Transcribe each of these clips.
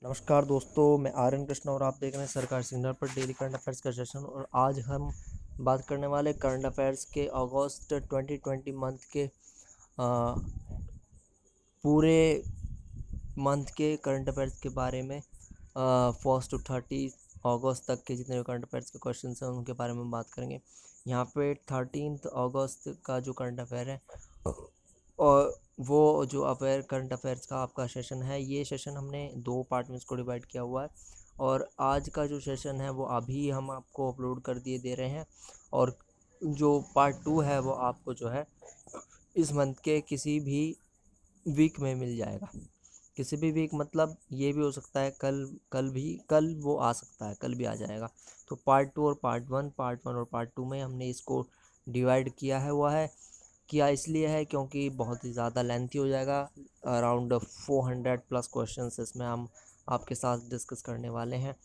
नमस्कार दोस्तों, मैं आर्यन कृष्ण और आप देख रहे हैं सरकार सिग्नल पर डेली करंट अफेयर्स का सेशन। और आज हम बात करने वाले करंट अफेयर्स के अगस्त 2020 मंथ के पूरे मंथ के करंट अफेयर्स के बारे में। फर्स्ट टू 30 अगस्त तक के जितने भी करंट अफेयर्स के क्वेश्चन हैं उनके बारे में बात करेंगे। यहाँ पे 13 अगस्त का जो करंट अफेयर है और वो जो करंट अफेयर्स का आपका सेशन है, ये सेशन हमने 2 पार्ट में इसको डिवाइड किया हुआ है। और आज का जो सेशन है वो अभी हम आपको अपलोड कर दे रहे हैं। और जो पार्ट 2 है वो आपको जो है इस मंथ के किसी भी वीक में मिल जाएगा। किसी भी वीक मतलब ये भी हो सकता है कल वो आ सकता है, कल भी आ जाएगा। तो पार्ट 2 और पार्ट 1 और पार्ट 2 में हमने इसको डिवाइड किया इसलिए है क्योंकि बहुत ही ज़्यादा लेंथी हो जाएगा। अराउंड 400 प्लस क्वेश्चंस इसमें हम आपके साथ डिस्कस करने वाले हैं।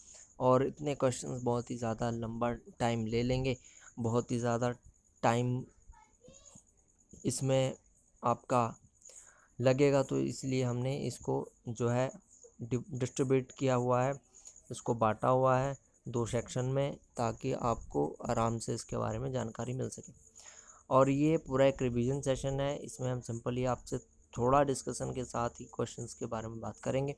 और इतने क्वेश्चंस बहुत ही ज़्यादा लंबा टाइम ले लेंगे, बहुत ही ज़्यादा टाइम इसमें आपका लगेगा। तो इसलिए हमने इसको जो है डिस्ट्रीब्यूट किया हुआ है, इसको बांटा हुआ है 2 सेक्शन में, ताकि आपको आराम से इसके बारे में जानकारी मिल सके। और ये पूरा एक रिवीजन सेशन है, इसमें हम सिंपली आपसे थोड़ा डिस्कशन के साथ ही क्वेश्चंस के बारे में बात करेंगे।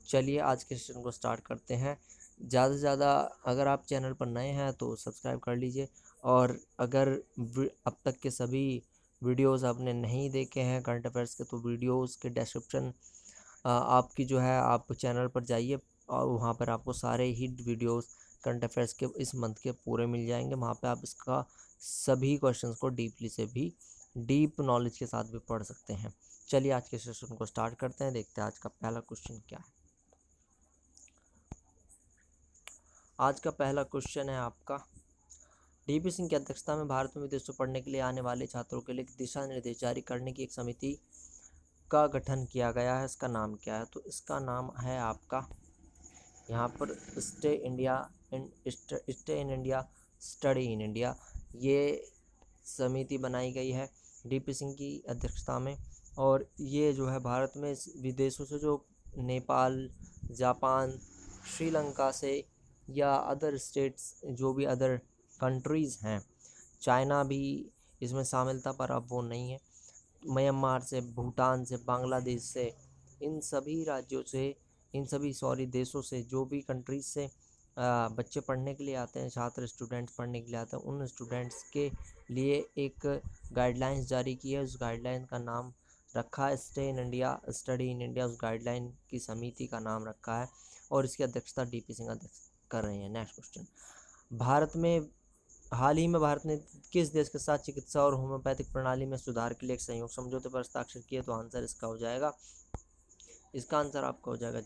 चलिए आज के सेशन को स्टार्ट करते हैं। ज़्यादा से ज़्यादा अगर आप चैनल पर नए हैं तो सब्सक्राइब कर लीजिए। और अगर अब तक के सभी वीडियोस आपने नहीं देखे हैं करंट अफेयर्स के, तो वीडियोस के डिस्क्रिप्शन आपकी जो है, आप चैनल पर जाइए और वहाँ पर आपको सारे ही वीडियोस करंट अफेयर्स के इस मंथ के पूरे मिल जाएंगे। वहाँ पे आप इसका सभी क्वेश्चंस को डीप नॉलेज के साथ भी पढ़ सकते हैं। चलिए आज के सेशन को स्टार्ट करते हैं, देखते हैं आज का पहला क्वेश्चन क्या है। आज का पहला क्वेश्चन है आपका, डीपी सिंह की अध्यक्षता में भारत में विदेशों पढ़ने के लिए आने वाले छात्रों के लिए दिशा निर्देश जारी करने की एक समिति का गठन किया गया है, इसका नाम क्या है? तो इसका नाम है आपका यहाँ पर stay in India study in India. ये समिति बनाई गई है डीपी सिंह की अध्यक्षता में। और ये जो है भारत में विदेशों से जो नेपाल, जापान, श्रीलंका से या अदर स्टेट्स, जो भी अदर कंट्रीज़ हैं, चाइना भी इसमें शामिल था पर अब वो नहीं है, म्यांमार से, भूटान से, बांग्लादेश से, इन सभी राज्यों से, देशों से, जो भी कंट्रीज से बच्चे पढ़ने के लिए आते हैं, छात्र स्टूडेंट्स पढ़ने के लिए आते हैं, उन स्टूडेंट्स के लिए एक गाइडलाइंस जारी की है। उस गाइडलाइन का नाम रखा है stay in India study in India. उस गाइडलाइन की समिति का नाम रखा है और इसकी अध्यक्षता डीपी सिंह अध्यक्ष कर रहे हैं। नेक्स्ट क्वेश्चन, हाल ही में भारत ने किस देश के साथ चिकित्सा और होम्योपैथिक प्रणाली में सुधार के लिए एक सहयोग समझौते पर हस्ताक्षर किए? तो आंसर इसका हो जाएगा, इसका आंसर आपका हो जाएगा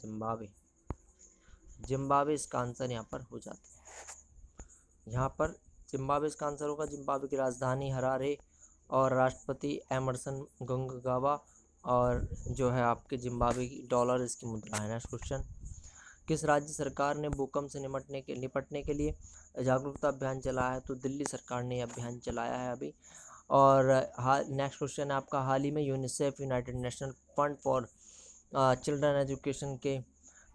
जिम्बाब्वे इसका आंसर यहाँ पर हो जाता है। यहाँ पर जिम्बाब्वे इसका आंसर होगा। जिम्बाब्वे की राजधानी हरारे और राष्ट्रपति एमरसन गंगगावा और जो है आपके जिम्बाब्वे की डॉलर इसकी मुद्रा है। नेक्स्ट क्वेश्चन, किस राज्य सरकार ने भूकंप से निपटने के लिए जागरूकता अभियान चलाया है? तो दिल्ली सरकार ने अभियान चलाया है अभी। और नेक्स्ट क्वेश्चन है आपका, हाल ही में UNICEF United national fund for children education के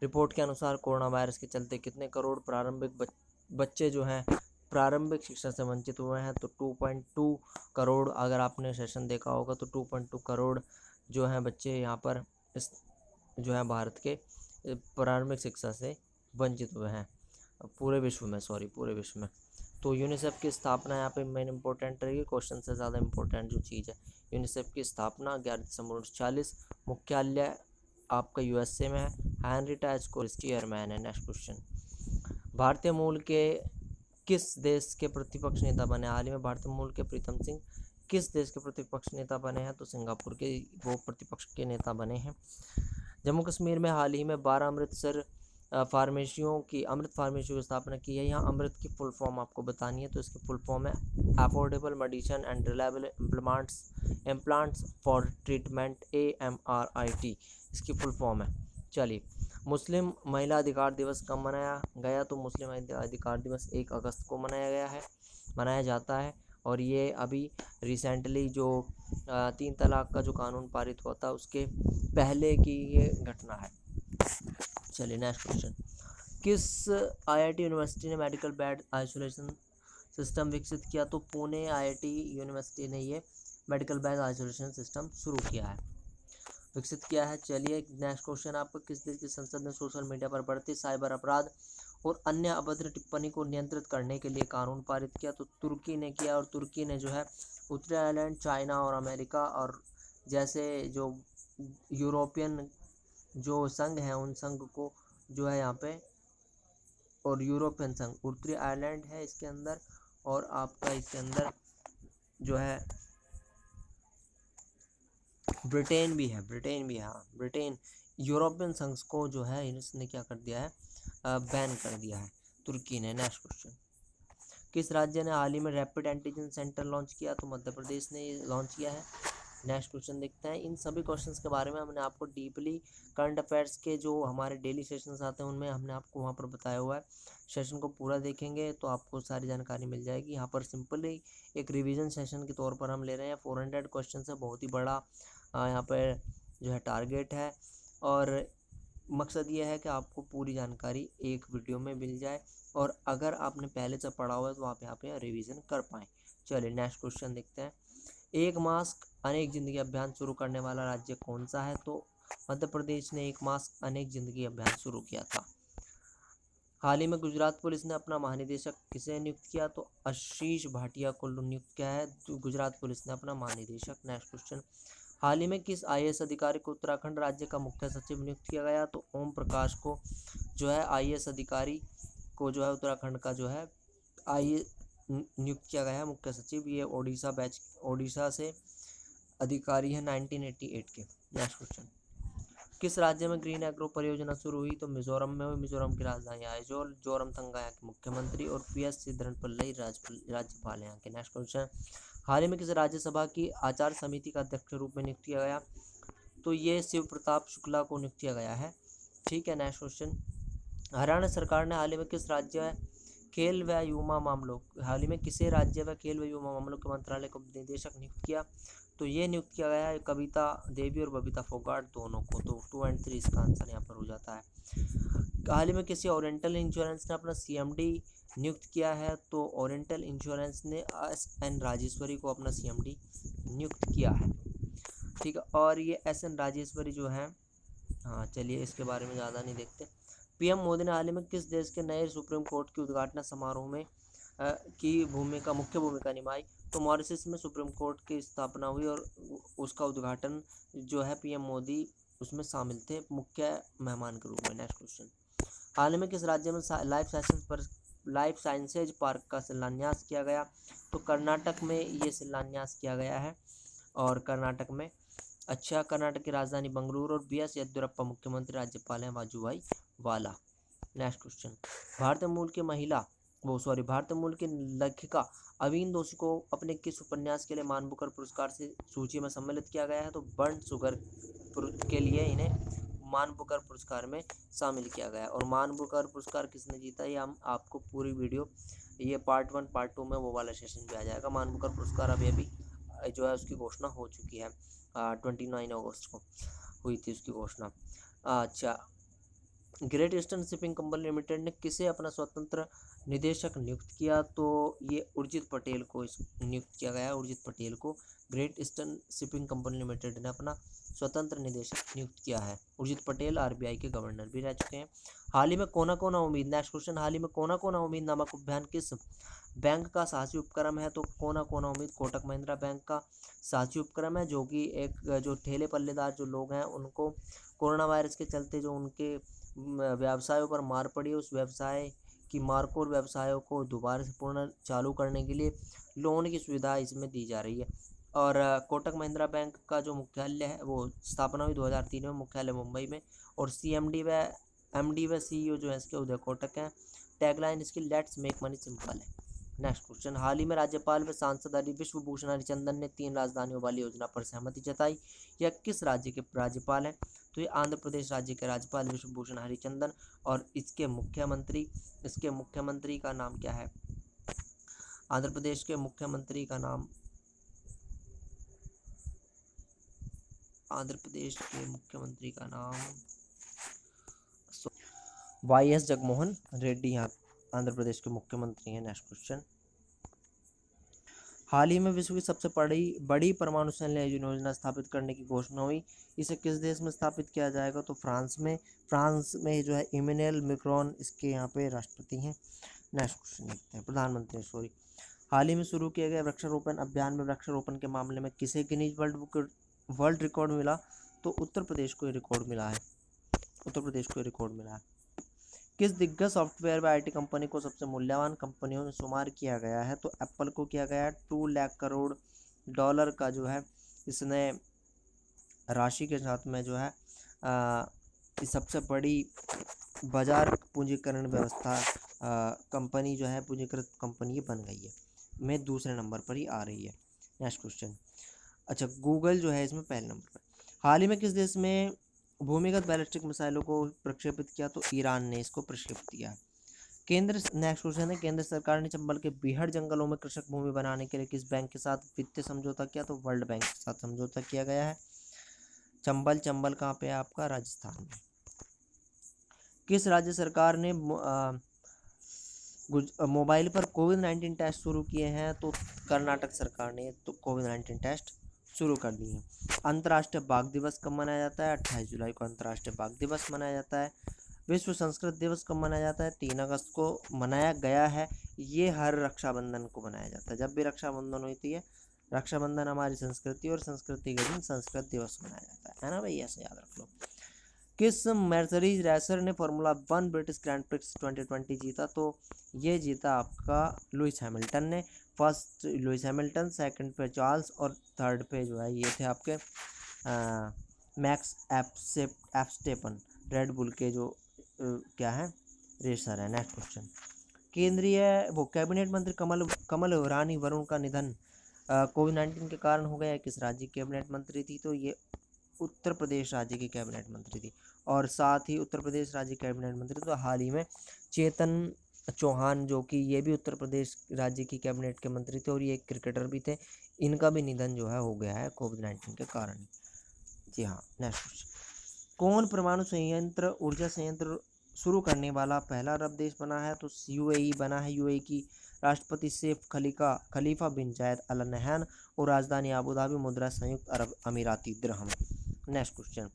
रिपोर्ट के अनुसार कोरोना वायरस के चलते कितने करोड़ प्रारंभिक बच्चे जो हैं प्रारंभिक शिक्षा से वंचित हुए हैं? तो 2.2 करोड़। अगर आपने सेशन देखा होगा तो 2.2 करोड़ जो हैं बच्चे यहाँ पर इस जो है भारत के प्रारंभिक शिक्षा से वंचित हुए हैं पूरे विश्व में। तो यूनिसेफ की स्थापना यहाँ पे मेन इंपॉर्टेंट रहेगी, क्वेश्चन से ज़्यादा इंपॉर्टेंट जो चीज़ है। यूनिसेफ की स्थापना 11 दिसंबर 1940, मुख्यालय आपका यूएसए में है। हेनरिटा एच चेयरमैन है। नेक्स्ट क्वेश्चन, भारतीय मूल के किस देश के प्रतिपक्ष नेता बने? हाल ही में भारतीय मूल के प्रीतम सिंह किस देश के प्रतिपक्ष नेता बने हैं? तो सिंगापुर के वो प्रतिपक्ष के नेता बने हैं। जम्मू कश्मीर में हाल ही में 12 अमृत फार्मेसियों की स्थापना की है। यहाँ अमृत की फुल फॉर्म आपको बतानी है, तो इसकी फुल फॉर्म है affordable medicine and reliable implants for treatment, AMRIT इसकी फुल फॉर्म है। चलिए, मुस्लिम महिला अधिकार दिवस कब मनाया गया? तो मुस्लिम अधिकार दिवस 1 अगस्त को मनाया जाता है। और ये अभी रिसेंटली जो 3 तलाक का जो कानून पारित हुआ था उसके पहले की ये घटना है। चलिए नेक्स्ट क्वेश्चन, किस आईआईटी यूनिवर्सिटी ने मेडिकल बेड आइसोलेशन सिस्टम विकसित किया? तो पुणे आईआईटी यूनिवर्सिटी ने ये मेडिकल बेड आइसोलेशन सिस्टम शुरू किया है, विकसित किया है। चलिए नेक्स्ट क्वेश्चन आपको, किस देश की संसद ने सोशल मीडिया पर बढ़ते साइबर अपराध और अन्य अभद्र टिप्पणी को नियंत्रित करने के लिए कानून पारित किया? तो तुर्की ने किया, और तुर्की ने जो है उत्तरी आयरलैंड, चाइना और अमेरिका और जैसे जो यूरोपियन जो संघ है उन संघ को जो है यहाँ पे, और यूरोपियन संघ, उत्तरी आयरलैंड है इसके अंदर, और आपका इसके अंदर जो है ब्रिटेन भी है, हाँ ब्रिटेन, यूरोपियन संघ को जो है इसने क्या कर दिया है, बैन कर दिया है तुर्की ने। नेक्स्ट क्वेश्चन, किस राज्य ने हाल ही में रैपिड एंटीजन सेंटर लॉन्च किया? तो मध्य प्रदेश ने लॉन्च किया है। नेक्स्ट क्वेश्चन देखते हैं। इन सभी क्वेश्चंस के बारे में हमने आपको डीपली करंट अफेयर्स के जो हमारे डेली सेशंस आते हैं उनमें हमने आपको वहाँ पर बताया हुआ है। सेशन को पूरा देखेंगे तो आपको सारी जानकारी मिल जाएगी। यहाँ पर सिंपली एक रिवीजन सेशन के तौर पर हम ले रहे हैं। 400 क्वेश्चन है, बहुत ही बड़ा यहाँ पर जो है टारगेट है, और मकसद ये है कि आपको पूरी जानकारी एक वीडियो में मिल जाए, और अगर आपने पहले से पढ़ा हुआ है तो आप यहाँ पे रिवीजन कर पाएँ। चलिए नेक्स्ट क्वेश्चन देखते हैं। एक मास्क अनेक जिंदगी अभियान शुरू करने वाला राज्य कौन सा है? तो मध्य प्रदेश ने एक मास्क अनेक जिंदगी अभियान शुरू किया था। हाल ही में गुजरात पुलिस ने अपना महानिदेशक किसे नियुक्त किया? तो आशीष भाटिया को नियुक्त किया है तो गुजरात पुलिस ने अपना महानिदेशक। नेक्स्ट क्वेश्चन, हाल ही में किस आईएएस अधिकारी को उत्तराखंड राज्य का मुख्य सचिव नियुक्त किया गया? तो ओम प्रकाश को जो है आईएएस अधिकारी को जो है उत्तराखंड का जो है नियुक्त किया गया है मुख्य सचिव। ये ओडिशा से अधिकारी है 1988 के। नेक्स्ट क्वेश्चन, किस राज्य में ग्रीन एग्रो परियोजना शुरू हुई? तो मिजोरम में हुई। मिजोरम की राजधानी आइजोल। जोरमथंगा यहाँ के मुख्यमंत्री, और पीएस श्रीधरनपल्ली राज्यपाल यहाँ के। नेक्स्ट क्वेश्चन, हाल ही में किस राज्यसभा की आचार समिति का अध्यक्ष के रूप में नियुक्त किया गया? तो ये शिव प्रताप शुक्ला को नियुक्त किया गया है। ठीक है। नेक्स्ट क्वेश्चन, हरियाणा सरकार ने हाल ही में किस राज्य खेल व युवा मामलों किसे राज्य व खेल व युवा मामलों के मंत्रालय को निदेशक नियुक्त किया? तो ये नियुक्त किया गया है कविता देवी और बबीता फोगाट दोनों को। तो 2 और 3 इसका आंसर यहाँ पर हो जाता है। हाल ही में किसी ओरिएंटल इंश्योरेंस ने अपना सीएमडी नियुक्त किया है? तो ओरिएंटल इंश्योरेंस ने एस.एन. राजेश्वरी को अपना सीएमडी नियुक्त किया है। ठीक है। और ये एस.एन. राजेश्वरी जो है, हाँ चलिए इसके बारे में ज़्यादा नहीं देखते। पीएम मोदी ने हाल ही में किस देश के नए सुप्रीम कोर्ट के उद्घाटन समारोह में मुख्य भूमिका निभाई? तो मॉरिशस में सुप्रीम कोर्ट की स्थापना हुई, और उसका उद्घाटन जो है पीएम मोदी उसमें शामिल थे मुख्य मेहमान के रूप में। नेक्स्ट क्वेश्चन, हाल ही में किस राज्य में लाइफ साइंसेज पार्क का शिलान्यास किया गया? तो कर्नाटक में ये शिलान्यास किया गया है, और कर्नाटक में कर्नाटक की राजधानी बंगलुरु, और बीएस येदियुरप्पा मुख्यमंत्री, राज्यपाल हैं वाजुभाई वाला। नेक्स्ट क्वेश्चन, भारतीय मूल की लेखिका अवीन दोषी को अपने किस उपन्यास के लिए मान बुकर पुरस्कार से सूची में सम्मिलित किया गया है? तो बर्न शुगर के लिए इन्हें मान बुकर पुरस्कार में शामिल किया गया है। और मान बुकर पुरस्कार किसने जीता, ये हम आपको पूरी वीडियो, ये पार्ट 1 पार्ट 2 में वो वाला सेशन भी आ जाएगा। मान बुकर पुरस्कार अभी जो है उसकी घोषणा हो चुकी है, 29 अगस्त को हुई थी उसकी घोषणा। अच्छा, great eastern shipping company limited ने किसे अपना स्वतंत्र निदेशक नियुक्त किया? तो ये उर्जित पटेल को नियुक्त किया गया है। उर्जित पटेल को great eastern shipping company limited ने अपना स्वतंत्र निदेशक नियुक्त किया है। उर्जित पटेल आरबीआई के गवर्नर भी रह चुके हैं। हाल ही में कोना कोना उम्मीद, नेक्स्ट क्वेश्चन, हाल ही में कोना कोना उम्मीद नामक अभियान किस बैंक का साहसी उपक्रम है? तो कोना कोना उम्मीद कोटक महिंद्रा बैंक का साहसी उपक्रम है, जो कि एक जो ठेले पल्लेदार जो लोग हैं उनको कोरोना वायरस के चलते जो उनके व्यवसायों पर मार पड़ी, उस व्यवसाय की मारकोर व्यवसायों को दोबारा से पुनः चालू करने के लिए लोन की सुविधा इसमें दी जा रही है। और कोटक महिंद्रा बैंक का जो मुख्यालय है वो स्थापना हुई 2003 में, मुख्यालय मुंबई में, और एमडी व सीईओ जो है इसके उदय कोटक हैं। टैगलाइन इसकी लेट्स मेक मनी सिंपल है। नेक्स्ट क्वेश्चन, हाल ही में राज्यपाल व सांसद विश्वभूषण हरिचंदन ने 3 राजधानियों वाली योजना पर सहमति जताई। यह किस राज्य के राज्यपाल हैं? तो ये आंध्र प्रदेश राज्य के राज्यपाल विश्वभूषण हरिचंदन, और इसके मुख्यमंत्री का नाम क्या है? आंध्र प्रदेश के मुख्यमंत्री का नाम YS जगनमोहन रेड्डी यहाँ आंध्र प्रदेश के मुख्यमंत्री हैं। नेक्स्ट क्वेश्चन, हाल ही में विश्व की सबसे बड़ी परमाणु सैन्य योजना स्थापित करने की घोषणा हुई। इसे किस देश में स्थापित किया जाएगा? तो फ्रांस में। फ्रांस में जो है इमैनुअल मैक्रोन इसके यहाँ पे राष्ट्रपति हैं। नेक्स्ट क्वेश्चन देखते हैं, प्रधानमंत्री सॉरी। हाल ही में शुरू किए गए वृक्षारोपण अभियान में वृक्षारोपण के मामले में किसे गिनीज वर्ल्ड रिकॉर्ड मिला? तो उत्तर प्रदेश को रिकॉर्ड मिला है। उत्तर प्रदेश को रिकॉर्ड मिला है। किस दिग्गज सॉफ्टवेयर व आईटी कंपनी को सबसे मूल्यवान कंपनियों में शुमार किया गया है? तो एप्पल को किया गया है। 2 लाख करोड़ डॉलर का जो है इसने राशि के साथ में जो है सबसे बड़ी बाजार पूंजीकरण व्यवस्था कंपनी जो है पूंजीकृत कंपनी बन गई है, में दूसरे नंबर पर ही आ रही है। नेक्स्ट क्वेश्चन, अच्छा गूगल जो है इसमें पहले नंबर पर। हाल ही में किस देश में भूमिगत बैलिस्टिक मिसाइलों को प्रक्षेपित किया? तो ईरान ने इसको प्रक्षेपित किया। नेक्स्ट क्वेश्चन है, केंद्र सरकार ने चंबल के बीहड़ जंगलों में कृषक भूमि बनाने के लिए किस बैंक के साथ वित्तीय समझौता किया? तो वर्ल्ड बैंक के साथ समझौता किया गया है। चंबल कहाँ पे है आपका? राजस्थान में। किस राज्य सरकार ने मोबाइल पर कोविड-19 टेस्ट शुरू किए हैं? तो कर्नाटक सरकार ने तो कोविड-19 टेस्ट शुरू कर दिए हैं। अंतर्राष्ट्रीय बाघ दिवस कब मनाया जाता है? 28 जुलाई को अंतर्राष्ट्रीय बाघ दिवस मनाया जाता है। विश्व संस्कृत दिवस कब मनाया जाता है? 3 अगस्त को मनाया गया है। ये हर रक्षाबंधन को मनाया जाता है। जब भी रक्षाबंधन होती है, रक्षाबंधन हमारी संस्कृति और संस्कृति के दिन संस्कृत दिवस मनाया जाता है ना भाई, ऐसे याद रख लो। किस मर्सिडीज रेसर ने फार्मूला 1 ब्रिटिश ग्रैंड प्रिक्स 2020 जीता? तो ये जीता आपका लुइस हैमिल्टन ने। फर्स्ट लुइस हैमिल्टन, सेकंड पे चार्ल्स और थर्ड पे जो है ये थे आपके मैक्स एफस्टेपन, रेड बुल के जो क्या है रेसर है। नेक्स्ट क्वेश्चन, कैबिनेट मंत्री कमल रानी वरुण का निधन कोविड-19 के कारण हो गया। किस राज्य की कैबिनेट मंत्री थी? तो ये उत्तर प्रदेश राज्य की कैबिनेट मंत्री थी। और साथ ही उत्तर प्रदेश राज्य कैबिनेट मंत्री तो हाल ही में चेतन चौहान, जो कि ये भी उत्तर प्रदेश राज्य की कैबिनेट के मंत्री थे और ये एक क्रिकेटर भी थे, इनका भी निधन जो है हो गया है कोविड-19 के कारण। जी हाँ। नेक्स्ट क्वेश्चन, कौन परमाणु संयंत्र ऊर्जा संयंत्र शुरू करने वाला पहला अरब देश बना है? तो यूएई बना है। यूएई की राष्ट्रपति शेख खलीफा बिन जायद अल नहयान और राजधानी आबू धाबी, मुद्रा संयुक्त अरब अमीराती दिरहम। नेक्स्ट क्वेश्चन,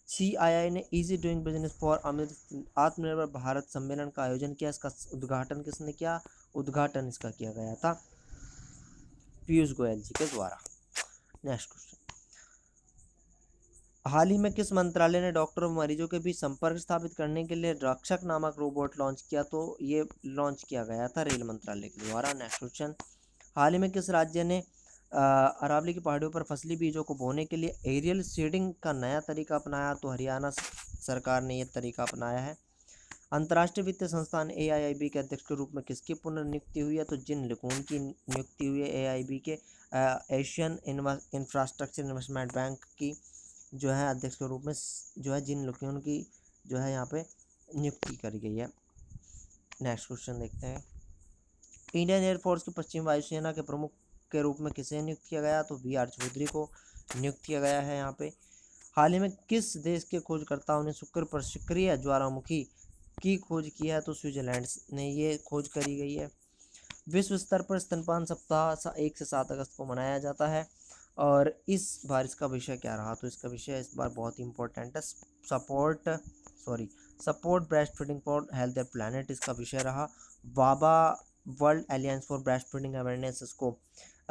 CII ने इजी डूइंग बिजनेस फॉर आत्मनिर्भर भारत सम्मेलन का आयोजन किया। इसका उद्घाटन किसने किया? उद्घाटन इसका किया गया था पीयूष गोयल जी के द्वारा। नेक्स्ट क्वेश्चन, हाल ही में किस मंत्रालय ने डॉक्टर और मरीजों के बीच संपर्क स्थापित करने के लिए रक्षक नामक रोबोट लॉन्च किया? तो ये लॉन्च किया गया था रेल मंत्रालय के द्वारा। नेक्स्ट क्वेश्चन, हाल ही में किस राज्य ने अरावली की पहाड़ियों पर फसली बीजों को बोने के लिए एरियल सीडिंग का नया तरीका अपनाया? तो हरियाणा सरकार ने यह तरीका अपनाया है। अंतर्राष्ट्रीय वित्तीय संस्थान AIIB के अध्यक्ष के रूप में किसकी पुनर्नियुक्ति हुई है? तो जिन लुकून की नियुक्ति हुई है AIIB के एशियन इंफ्रास्ट्रक्चर इन्वेस्टमेंट बैंक की जो है अध्यक्ष के रूप में जो है जिन लुकून की जो है यहाँ पे नियुक्ति करी गई है। नेक्स्ट क्वेश्चन देखते हैं, इंडियन एयरफोर्स की पश्चिम वायुसेना के प्रमुख के रूप में किसे नियुक्त किया गया? तो VR चौधरी को नियुक्त किया गया है यहाँ पे। हाल ही में किस देश के खोजकर्ताओं ने शुक्र पर सक्रिय ज्वालामुखी की खोज की है? तो स्विट्जरलैंड ने ये खोज करी गई है। विश्व स्तर पर स्तनपान सप्ताह 1 से 7 अगस्त को मनाया जाता है। और इस बार इसका विषय क्या रहा? तो इसका विषय इस बार बहुत ही इंपॉर्टेंट है, support breast feeding for health planet इसका विषय रहा। वाबा world alliance for breast feeding awareness इसको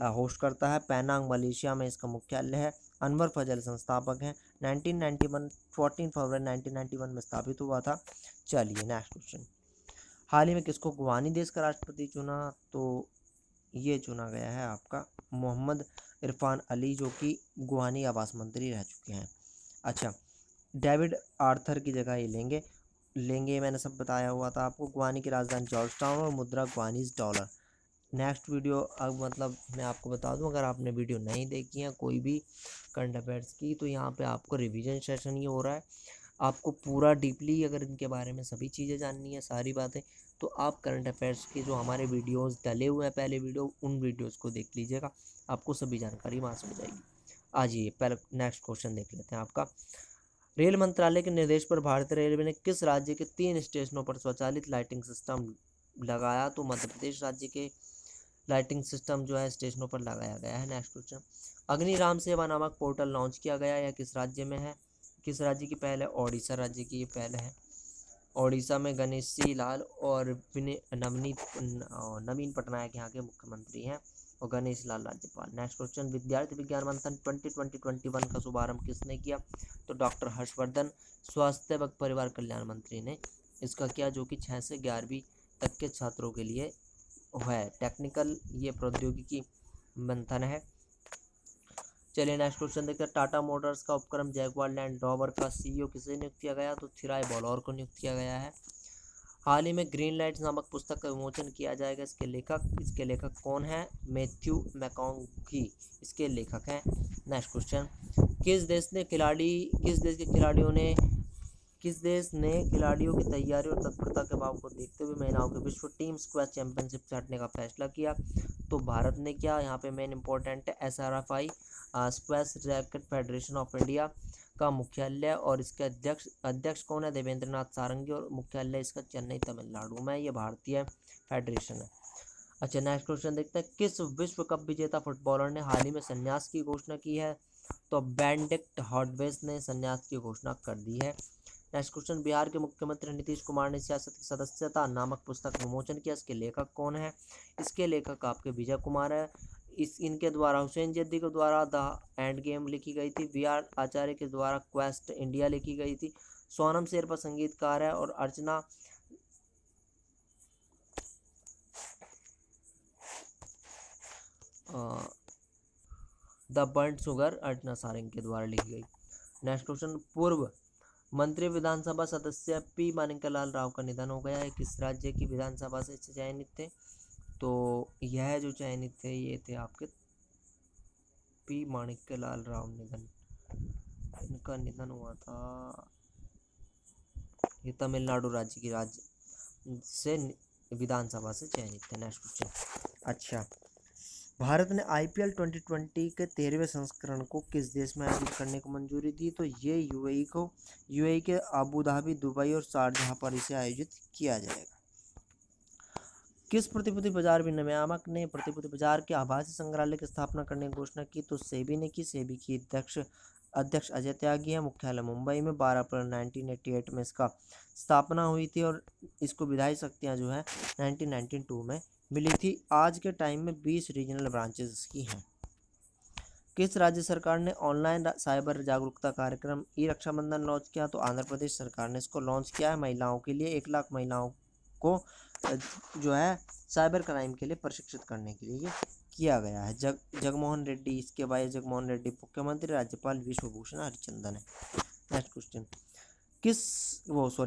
होस्ट करता है। पेनांग मलेशिया में इसका मुख्यालय है। अनवर फजल संस्थापक हैं। 14 फरवरी 1991 में स्थापित हुआ था। चलिए नेक्स्ट क्वेश्चन, हाल ही में किसको गुआनी देश का राष्ट्रपति चुना? तो ये चुना गया है आपका मोहम्मद इरफान अली, जो कि गुआनी आवास मंत्री रह चुके हैं। अच्छा, डेविड आर्थर की जगह ये लेंगे मैंने सब बताया हुआ था आपको। गुआनी की राजधानी जॉर्ज टाउन और मुद्रा गुआनीज डॉलर। नेक्स्ट वीडियो अब मतलब मैं आपको बता दूं, अगर आपने वीडियो नहीं देखी है कोई भी करंट अफेयर्स की, तो यहाँ पे आपको रिवीजन सेशन ही हो रहा है। आपको पूरा डीपली अगर इनके बारे में सभी चीज़ें जाननी है, सारी बातें, तो आप करंट अफेयर्स के जो हमारे वीडियोस डले हुए हैं पहले वीडियो, उन वीडियोस को देख लीजिएगा, आपको सभी जानकारी वहाँ से मिल जाएगी। आ जाइए पहले नेक्स्ट क्वेश्चन देख लेते हैं आपका। रेल मंत्रालय के निर्देश पर भारतीय रेलवे ने किस राज्य के 3 स्टेशनों पर स्वचालित लाइटिंग सिस्टम लगाया? तो मध्य प्रदेश राज्य के लाइटिंग सिस्टम जो है स्टेशनों पर लगाया गया है। नेक्स्ट क्वेश्चन, अग्निराम सेवा नामक पोर्टल लॉन्च किया गया, यह किस राज्य में है? किस राज्य की पहल है? ओडिशा राज्य की ये पहल है। ओडिशा में गणेशी लाल और नवीन पटनायक यहाँ के मुख्यमंत्री हैं और गणेश लाल राज्यपाल। नेक्स्ट क्वेश्चन, विद्यार्थी विज्ञान मंथन 2020-21 का शुभारंभ किसने किया? तो डॉक्टर हर्षवर्धन, स्वास्थ्य व परिवार कल्याण मंत्री ने इसका किया, जो कि 6 से 11वीं तक के छात्रों के लिए है। टेक्निकल ये प्रौद्योगिकी मंथन है। चलिए नेक्स्ट क्वेश्चन देखते हैं, टाटा मोटर्स का उपक्रम जैगवार लैंड रोवर का सीईओ किसे नियुक्त किया गया? तो थिराई बॉलोर को नियुक्त किया गया है। हाल ही में ग्रीन लाइट्स नामक पुस्तक का विमोचन किया जाएगा, इसके लेखक कौन है? मैथ्यू मैकॉन्गी इसके लेखक हैं। नेक्स्ट क्वेश्चन, किस देश ने खिलाड़ियों की तैयारी और तत्परता के अभाव को देखते हुए महिलाओं के विश्व टीम स्क्वैश चैंपियनशिप से हटने का फैसला किया? तो भारत ने किया। यहाँ पे मेन इंपॉर्टेंट है SRFI squash racket federation of India का मुख्यालय, और इसके अध्यक्ष कौन है? देवेंद्र नाथ सारंगी, और मुख्यालय इसका चेन्नई तमिलनाडु में। ये भारतीय फेडरेशन है। अच्छा नेक्स्ट क्वेश्चन देखते हैं, किस विश्व कप विजेता फुटबॉलर ने हाल ही में संन्यास की घोषणा की है? तो बेनेडिक्ट हॉटवेस ने संन्यास की घोषणा कर दी है। नेक्स्ट क्वेश्चन, बिहार के मुख्यमंत्री नीतीश कुमार ने सियासत की सदस्यता नामक पुस्तक विमोचन किया, इसके लेखक कौन है? इसके लेखक आपके विजय कुमार है। इनके द्वारा हुसैन जद्दी के द्वारा द एंड गेम लिखी गई थी, VR आचार्य के द्वारा क्वेस्ट इंडिया लिखी गई थी, सोनम शेरपा संगीतकार है, और अर्चना द बर्न्ड शुगर अर्चना सारंग के द्वारा लिखी गई। नेक्स्ट क्वेश्चन, पूर्व मंत्री विधानसभा सदस्य P माणिक्यलाल राव का निधन हो गया है, किस राज्य की विधानसभा से चयनित थे? तो यह जो चयनित थे ये थे आपके P माणिक्यलाल राव। इनका निधन हुआ था, ये तमिलनाडु राज्य की से विधानसभा से चयनित थे। नेक्स्ट क्वेश्चन, अच्छा, भारत ने IPL 2020 के 13वें संस्करण को किस देश में आयोजित करने को मंजूरी दी? तो ये यूएई के अबू धाबी, दुबई और शारजाह पर इसे आयोजित किया जाएगा। किस प्रतिभूति बाजार विनियामक ने प्रतिभूति बाजार के आभासी संग्रहालय की स्थापना करने की घोषणा की? तो सेबी ने की। सेबी की अध्यक्ष अजय त्यागी है, मुख्यालय मुंबई में। 12 अप्रैल 1988 में इसका स्थापना हुई थी, और इसको विधायी शक्तियाँ जो है 1992 में मिली थी। आज के टाइम में 20 रीजनल ब्रांचेस इसकी हैं। किस राज्य सरकार ने ऑनलाइन साइबर जागरूकता कार्यक्रम ई रक्षाबंधन लॉन्च किया? तो आंध्र प्रदेश सरकार ने इसको लॉन्च किया है। महिलाओं के लिए 1 लाख महिलाओं को जो है साइबर क्राइम के लिए प्रशिक्षित करने के लिए ये किया गया है। जगमोहन रेड्डी इसके भाई जगमोहन रेड्डी मुख्यमंत्री, राज्यपाल विश्वभूषण हरिचंदन है। नेक्स्ट क्वेश्चन,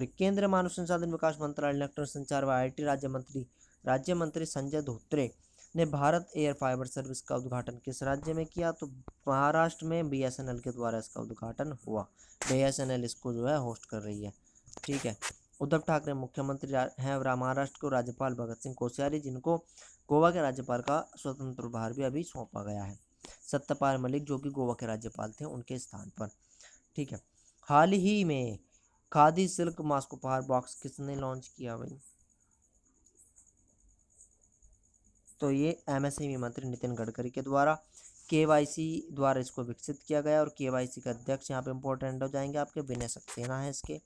केंद्रीय मानव संसाधन विकास मंत्रालय इलेक्ट्रॉनिक संचार व IT राज्य मंत्री संजय धोत्रे ने भारत एयर फाइबर सर्विस का उद्घाटन किस राज्य में किया? तो महाराष्ट्र में BSNL के द्वारा इसका उद्घाटन हुआ। BSNL इसको जो है होस्ट कर रही है। ठीक है, उद्धव ठाकरे मुख्यमंत्री हैं महाराष्ट्र को, राज्यपाल भगत सिंह कोश्यारी, जिनको गोवा के राज्यपाल का स्वतंत्र प्रभार भी अभी सौंपा गया है। सत्यपाल मलिक जो कि गोवा के राज्यपाल थे, उनके स्थान पर। ठीक है, हाल ही में खादी सिल्क मास्क उपहार बॉक्स किसने लॉन्च किया भाई? तो ये MSME मंत्री नितिन गडकरी के द्वारा KYC द्वारा इसको विकसित किया गया, और KYC का अध्यक्ष यहाँ पे इंपॉर्टेंट हो जाएंगे आपके विनय सक्सेना है इसके।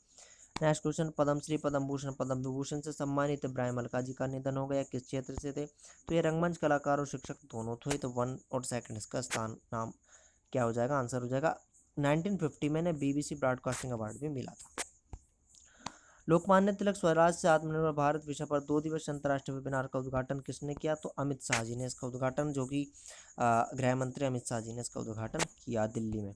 नेक्स्ट क्वेश्चन, पद्मश्री, पद्म भूषण, पद्म विभूषण से सम्मानित इब्राहिम मलका जी का निधन हो गया, किस क्षेत्र से थे? तो ये रंगमंच कलाकार और शिक्षक दोनों थे। तो 1 और 2 इसका स्थान नाम क्या हो जाएगा? आंसर हो जाएगा। 1950 में BBC ब्रॉडकास्टिंग अवार्ड भी मिला था। लोकमान्य तिलक स्वराज से आत्मनिर्भर भारत विषय पर 2 दिवसीय अंतर्राष्ट्रीय वेबिनार का उद्घाटन किसने किया? तो अमित शाह जी ने इसका उद्घाटन, जो कि गृह मंत्री अमित शाह जी ने इसका उद्घाटन किया दिल्ली में।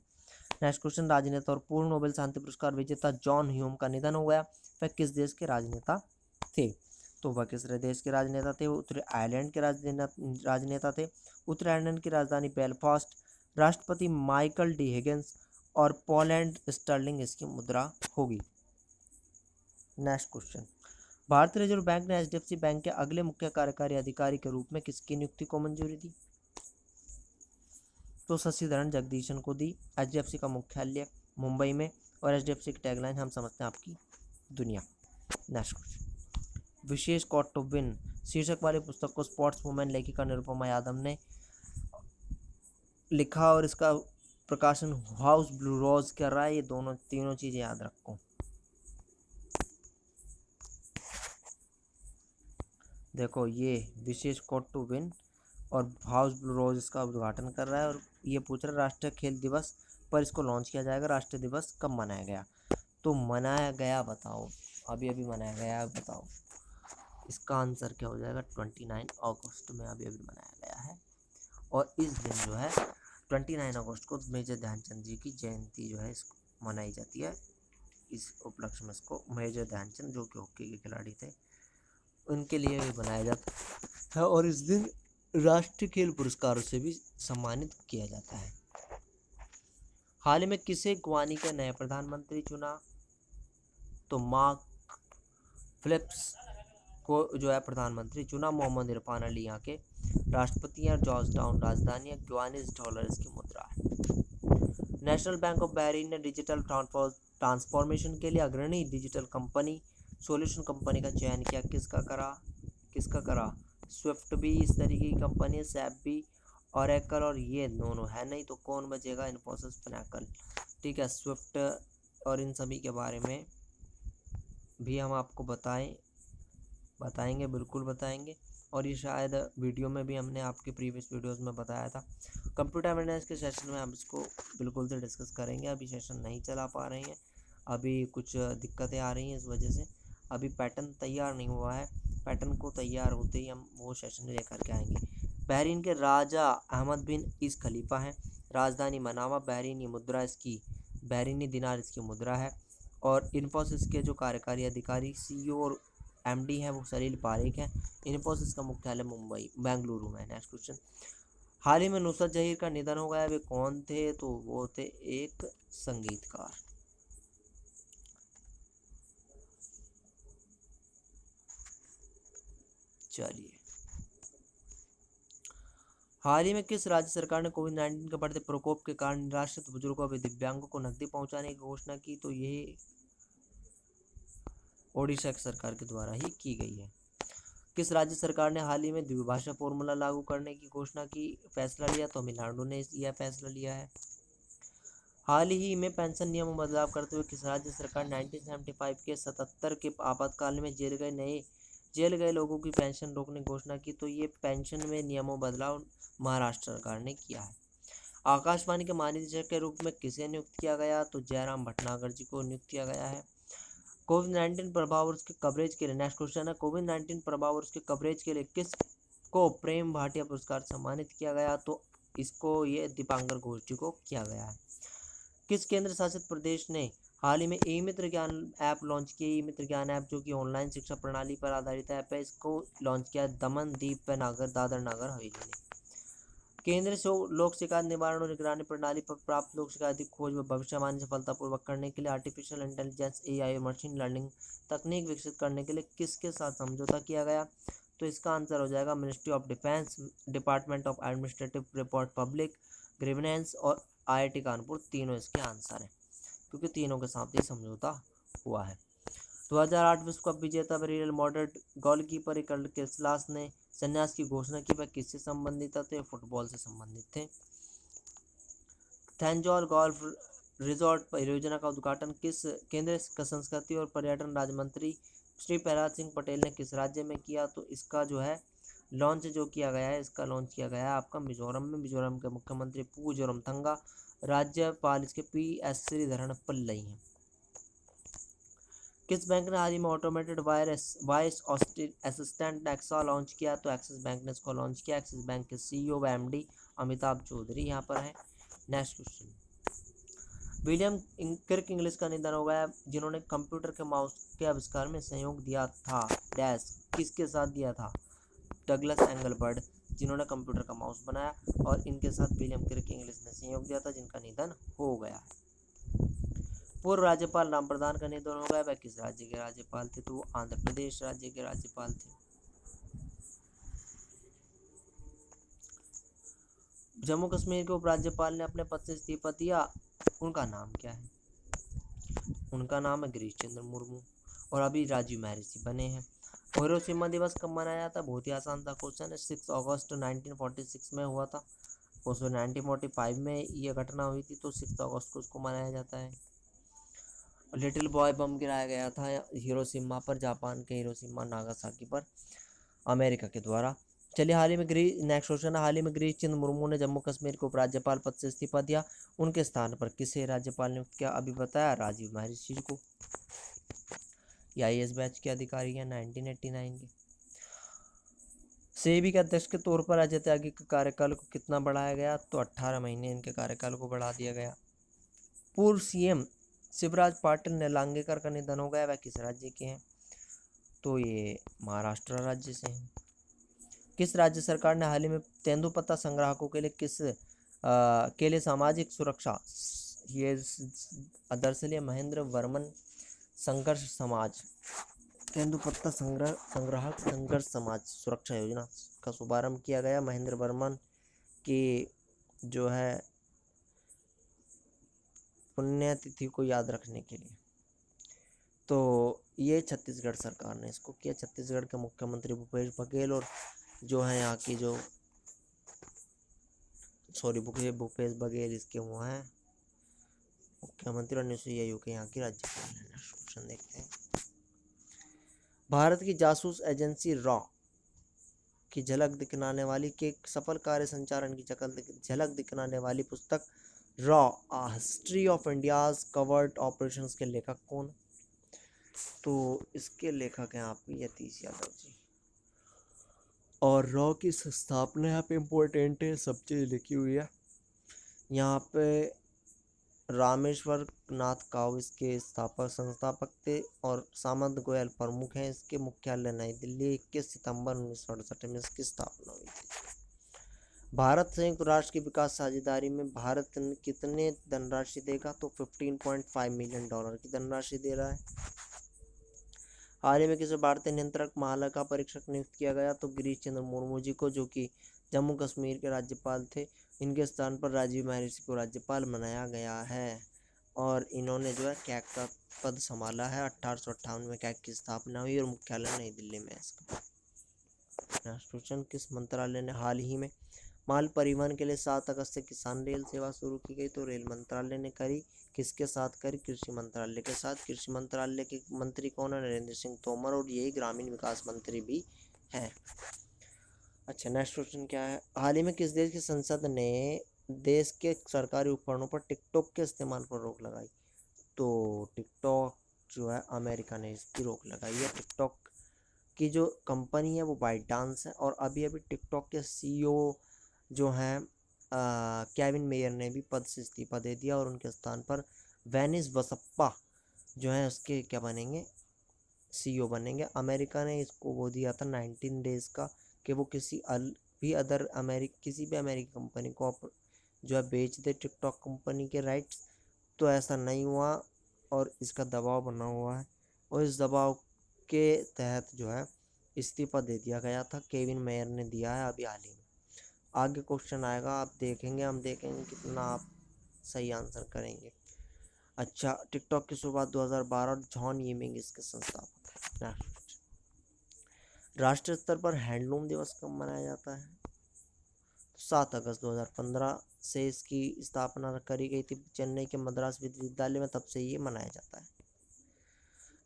नेक्स्ट क्वेश्चन, राजनेता और पूर्व नोबेल शांति पुरस्कार विजेता जॉन ह्यूम का निधन हो गया, वह किस देश के राजनेता थे? तो वह किस देश के राजनेता थे? उत्तरी आयरलैंड के राजनेता थे। उत्तरी आयरलैंड की राजधानी बेलफास्ट, राष्ट्रपति माइकल डी हिगिंस, और पोलैंड स्टर्लिंग इसकी मुद्रा होगी। नेक्स्ट क्वेश्चन, भारतीय रिजर्व बैंक ने HDFC बैंक के अगले मुख्य कार्यकारी अधिकारी के रूप में किसकी नियुक्ति को मंजूरी दी? तो शशिधरन जगदीशन को दी। HDFC का मुख्यालय मुंबई में, और HDFC की टैगलाइन हम समझते हैं आपकी दुनिया। Next question, wishes cot to win शीर्षक वाली पुस्तक को स्पोर्ट्स वुमेन लेखिका निरुपमा यादव ने लिखा और इसका प्रकाशन हाउस ब्लू रोज कर रहा है। ये तीनों चीजें याद रखो। देखो, ये विशेष कोड टू विन और हाउस ब्लू रोज इसका उद्घाटन कर रहा है, और ये पूछ रहा है राष्ट्रीय खेल दिवस पर इसको लॉन्च किया जाएगा। राष्ट्रीय दिवस कब मनाया गया? तो मनाया गया, बताओ, अभी अभी मनाया गया, बताओ। इसका आंसर क्या हो जाएगा? 29 अगस्त में अभी अभी मनाया गया है। और इस दिन जो है 29 अगस्त को मेजर ध्यानचंद जी की जयंती जो है इसको मनाई जाती है। इस उपलक्ष्य में इसको मेजर ध्यानचंद, जो कि हॉकी के खिलाड़ी थे, उनके लिए भी बनाया जाता है। और इस दिन राष्ट्रीय खेल पुरस्कारों से भी सम्मानित किया जाता है। हाल ही में किसे गुआनी के नए प्रधानमंत्री चुना? तो मार्क फिलिप्स को जो है प्रधानमंत्री चुना। मोहम्मद इरफान अली यहाँ के राष्ट्रपति हैं। जॉर्ज टाउन राजधानी है। $41 इसकी मुद्रा है। नेशनल बैंक ऑफ बहरीन ने डिजिटल ट्रांसफॉर्मेशन के लिए अग्रणी डिजिटल कंपनी सॉल्यूशन कंपनी का चयन किया। किसका करा? स्विफ्ट भी इस तरीके की कंपनी है, सैप भी, ओरेकल, और ये दोनों है नहीं तो कौन बचेगा? इन्फोसिस, पिनाकल। ठीक है, स्विफ्ट और इन सभी के बारे में भी हम आपको बताएंगे, बिल्कुल बताएंगे। और ये शायद वीडियो में भी हमने आपके प्रीवियस वीडियोस में बताया था। कंप्यूटर अवेयरनेस के सेशन में हम इसको बिल्कुल से डिस्कस करेंगे। अभी सेशन नहीं चला पा रहे हैं, अभी कुछ दिक्कतें आ रही हैं, इस वजह से अभी पैटर्न तैयार नहीं हुआ है। पैटर्न को तैयार होते ही हम वो सेशन लेकर के आएंगे। बहरीन के राजा अहमद बिन इस खलीफा हैं। राजधानी मनामा। बहरीनी मुद्रा इसकी बहरीनी दिनार इसकी मुद्रा है। और इन्फोसिस के जो कार्यकारी अधिकारी CEO और MD हैं वो सलील पारेख हैं। इन्फोसिस का मुख्यालय बेंगलुरु में है। नेक्स्ट क्वेश्चन, हाल ही में नुसरत जहीर का निधन हो गया। वे कौन थे? तो वो थे एक संगीतकार। चलिए, हाल ही में किस राज्य सरकार ने कोविड-19 के बढ़ते प्रकोप के कारण निराश्रित बुजुर्गों व दिव्यांगों को नकदी पहुंचाने की घोषणा की? तो ये ओडिशा की सरकार के द्वारा ही की गई है। किस राज्य सरकार ने हाल ही में द्विभाषा फॉर्मूला लागू करने की घोषणा की, फैसला लिया? तो तमिलनाडु ने यह फैसला लिया है। हाल ही में पेंशन नियम में बदलाव करते हुए किस राज्य सरकार 1975 के 77 के आपातकाल में जेल गए लोगों की पेंशन रोकने की घोषणा की? तो ये पेंशन में नियमों बदलाव महाराष्ट्र सरकार ने किया है। आकाशवाणी के महानिदेशक के रूप में किसे नियुक्त किया गया? तो जयराम भटनागर जी को नियुक्त किया गया है। कोविड-19 प्रभाव और उसके कवरेज के लिए, नेक्स्ट क्वेश्चन है, कोविड-19 प्रभाव और उसके कवरेज के लिए किस को प्रेम भाटिया पुरस्कार सम्मानित किया गया? तो इसको ये दीपांकर घोष जी को किया गया है। किस केंद्र शासित प्रदेश ने हाल ही में ई मित्र ज्ञान ऐप लॉन्च किया? ई मित्र ज्ञान ऐप जो कि ऑनलाइन शिक्षा प्रणाली पर आधारित ऐप है, इसको लॉन्च किया दमन, दीव व दादर नगर हवेली ने। केंद्र से लोक शिकायत निवारण और निगरानी प्रणाली पर प्राप्त लोक शिकायत की खोज व भविष्यवाणी सफलतापूर्वक करने के लिए आर्टिफिशियल इंटेलिजेंस AI और मशीन लर्निंग तकनीक विकसित करने के लिए किसके साथ समझौता किया गया? तो इसका आंसर हो जाएगा ministry of defence, department of administrative report public grievance और IIT कानपुर, तीनों इसके आंसर हैं, क्योंकि तीनों के साथ ही समझौता हुआ है। 2008 विश्व कप विजेता रियल मॉडर्ड गोलकीपर इकल किर्सलास ने संन्यास की घोषणा की। वह किससे संबंधित थे? फुटबॉल से संबंधित थे। थैंजौर गोल्फ रिजॉर्ट परियोजना का उद्घाटन किस केंद्रीय संस्कृति और पर्यटन राज्य मंत्री श्री प्रहलाद सिंह पटेल ने किस राज्य में किया? तो इसका जो है लॉन्च जो किया गया है, इसका लॉन्च किया गया है आपका मिजोरम में। मिजोरम के मुख्यमंत्री पू जोरमथंगा, राज्यपाल इसके PS श्रीधरन पिल्लई हैं। किस बैंक ने हाल ही में automated voice assistant Axaa launch किया? तो एक्सिस बैंक ने इसको लॉन्च किया। एक्सिस बैंक के CEO व MD अमिताभ चौधरी यहाँ पर है। Next question, William Kirk English का निधन हो गया, जिन्होंने कंप्यूटर के माउस के आविष्कार में सहयोग दिया था। डैश किसके साथ दिया था? डगलस एंगलबर्ट, जिन्होंने कंप्यूटर का माउस बनाया, और इनके साथ विलियम किर्क इंग्लिश ने सहयोग दिया था, जिनका निधन हो गया। पूर्व राज्यपाल राम प्रधान का निधन हो गया। वह किस राज्य के राज्यपाल थे? तो वो आंध्र प्रदेश राज्य के राज्यपाल थे। जम्मू कश्मीर के उपराज्यपाल ने अपने पद से इस्तीफा दिया, उनका नाम क्या है? उनका नाम है गिरीश चंद्र मुर्मू। और अभी राजीव महर्षि बने हैं। हिरोशिमा दिवस कब मनाया जाता है? बहुत ही आसान था क्वेश्चन है, 6 अगस्त 1946 में हुआ था। उसमें 1945 में ये घटना हुई थी, तो 6 अगस्त को उसको मनाया जाता है। लिटिल बॉय बम गिराया गया था हिरोशिमा पर, जापान के हिरोशिमा नागासाकी पर, अमेरिका के द्वारा। चलिए, हाल ही में नेक्स्ट क्वेश्चन है, हाल ही में गिरीश चंद्र मुर्मू ने जम्मू कश्मीर के उपराज्यपाल पद से इस्तीफा दिया। उनके स्थान पर किसे राज्यपाल ने नियुक्त किया? अभी बताया, राजीव महर्षि को। ये IAS बैच के अधिकारी हैं 1989 के। सेबी के अध्यक्ष के तौर पर अजय त्यागी के कार्यकाल को कितना बढ़ाया गया? तो 18 महीने इनके कार्यकाल को बढ़ा दिया गया। पूर्व CM शिवराज पाटिल नीलांगेकर का निधन हो गया। वह किस राज्य के हैं? तो ये महाराष्ट्र राज्य से हैं। किस राज्य सरकार ने हाल ही में तेंदुपत्ता संग्राहकों के लिए सामाजिक सुरक्षा, ये दरअसल महेंद्र वर्मन संघर्ष समाज, तेंदुपत्ता संग्राहक संघर्ष समाज सुरक्षा योजना का शुभारंभ किया गया महेंद्र वर्मन की जो है पुण्यतिथि को याद रखने के लिए। तो ये छत्तीसगढ़ सरकार ने इसको किया। छत्तीसगढ़ के मुख्यमंत्री भूपेश बघेल और जो है यहाँ की जो भूपेश बघेल इसके वो हैं मुख्यमंत्री, और अनुसुईया उइके यहाँ की राज्यपाल है। क्वेश्चन देखते हैं। भारत की जासूस एजेंसी रॉ की झलक दिखलाने वाली के सफल कार्य संचालन की झलक दिखलाने वाली पुस्तक raw history of India's covert operations के लेखक कौन? तो इसके लेखक हैं आपके यतीश यादव जी। और रॉ की स्थापना यहाँ पे इम्पोर्टेंट है, सब चीज़ लिखी हुई है यहाँ पे। रामेश्वर नाथ काव इसके संस्थापक थे और सामंत गोयल प्रमुख हैं। इसके मुख्यालय नई दिल्ली। 21 सितंबर 1968 में इसकी स्थापना हुई थी। भारत संयुक्त राष्ट्र की विकास साझेदारी में भारत कितने धनराशि देगा? तो $15.5 मिलियन की धनराशि दे रहा है। हाल ही में किसे भारतीय नियंत्रक माला का परीक्षक नियुक्त किया गया? तो गिरीश चंद्र मुर्मू जी को, जो कि जम्मू कश्मीर के राज्यपाल थे। इनके स्थान पर राजीव महर्षि को राज्यपाल बनाया गया है और इन्होंने जो है कैग का पद संभाला है। 1858 में कैग की स्थापना हुई और मुख्यालय नई दिल्ली में है इसका। क्वेश्चन, किस मंत्रालय ने हाल ही में माल परिवहन के लिए 7 अगस्त से किसान रेल सेवा शुरू की गई? तो रेल मंत्रालय ने करी। किसके साथ करी? कृषि मंत्रालय के साथ। कृषि मंत्रालय के मंत्री कौन है? नरेंद्र सिंह तोमर, और यही ग्रामीण विकास मंत्री भी हैं। अच्छा, नेक्स्ट क्वेश्चन क्या है? हाल ही में किस देश की संसद ने देश के सरकारी उपकरणों पर टिकटॉक के इस्तेमाल पर रोक लगाई? तो टिकटॉक जो है अमेरिका ने इसकी रोक लगाई है। टिकटॉक की जो कंपनी है वो बाइटडांस है, और अभी टिकटॉक के CEO जो हैं केविन मेयर ने भी पद से इस्तीफा दे दिया और उनके स्थान पर वेनिस वसप्पा जो है उसके क्या बनेंगे? CEO बनेंगे। अमेरिका ने इसको वो दिया था 19 डेज का कि वो किसी भी अमेरिकी कंपनी को जो है बेच दे टिकटॉक कंपनी के राइट्स। तो ऐसा नहीं हुआ और इसका दबाव बना हुआ है, और इस दबाव के तहत जो है इस्तीफा दे दिया गया था। केविन मेयर ने दिया है अभी हाल ही में। आगे क्वेश्चन आएगा, आप देखेंगे, हम देखेंगे कितना आप सही आंसर करेंगे। अच्छा, टिकटॉक की शुरुआत 2012 जॉन यीमिंग इसके संस्थापक हैं। राष्ट्रीय स्तर पर हैंडलूम दिवस कब मनाया जाता है? 7 अगस्त 2015 से इसकी स्थापना करी गई थी चेन्नई के मद्रास विश्वविद्यालय में, तब से ये मनाया जाता है।